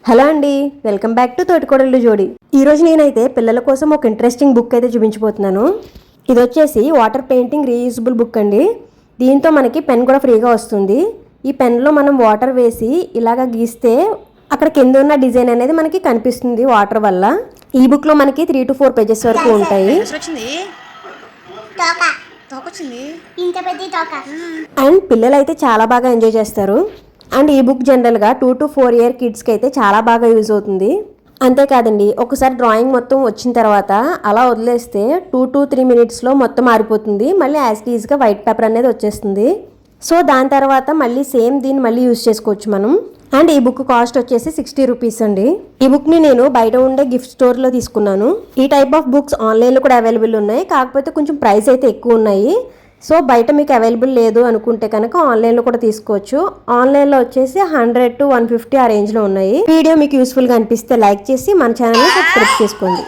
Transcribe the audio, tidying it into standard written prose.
Hello అండి, welcome back to తోటికోడళ్ళు జోడి. ఈరోజు నేనైతే పిల్లల కోసం ఒక ఇంట్రెస్టింగ్ బుక్ అయితే చూపించబోతున్నాను. ఇది వచ్చేసి వాటర్ పెయింటింగ్ రీయూజబుల్ బుక్ అండి. దీంతో మనకి పెన్ కూడా ఫ్రీగా వస్తుంది. ఈ పెన్లో మనం వాటర్ వేసి ఇలాగ గీస్తే అక్కడ కింద ఉన్న డిజైన్ అనేది మనకి కనిపిస్తుంది వాటర్ వల్ల. ఈ బుక్లో మనకి 3 to 4 పేజెస్ వరకు ఉంటాయి. అండ్ పిల్లలు అయితే చాలా బాగా ఎంజాయ్ చేస్తారు. అండ్ ఈ బుక్ జనరల్గా 2 to 4 year కిడ్స్కి అయితే చాలా బాగా యూజ్ అవుతుంది. అంతేకాదండి, ఒకసారి డ్రాయింగ్ మొత్తం వచ్చిన తర్వాత అలా వదిలేస్తే 2 to 3 minutesలో మొత్తం ఆరిపోతుంది. మళ్ళీ యాజ్ ఈజ్గా వైట్ పేపర్ అనేది వచ్చేస్తుంది. సో దాని తర్వాత మళ్ళీ సేమ్ దీన్ని మళ్ళీ యూజ్ చేసుకోవచ్చు మనం. అండ్ ఈ బుక్ కాస్ట్ వచ్చేసి 60 రూపీస్ అండి. ఈ బుక్ని నేను బయట ఉండే గిఫ్ట్ స్టోర్లో తీసుకున్నాను. ఈ టైప్ ఆఫ్ బుక్స్ ఆన్లైన్లో కూడా అవైలబుల్ ఉన్నాయి, కాకపోతే కొంచెం ప్రైస్ అయితే ఎక్కువ ఉన్నాయి. సో బయట మీకు అవైలబుల్ లేదు అనుకుంటే కనుక ఆన్లైన్లో కూడా తీసుకోవచ్చు. ఆన్లైన్లో వచ్చేసి 100 to 150 ఆ రేంజ్లో ఉన్నాయి. వీడియో మీకు యూస్ఫుల్గా అనిపిస్తే లైక్ చేసి మన ఛానల్ని సబ్స్క్రైబ్ చేసుకోండి.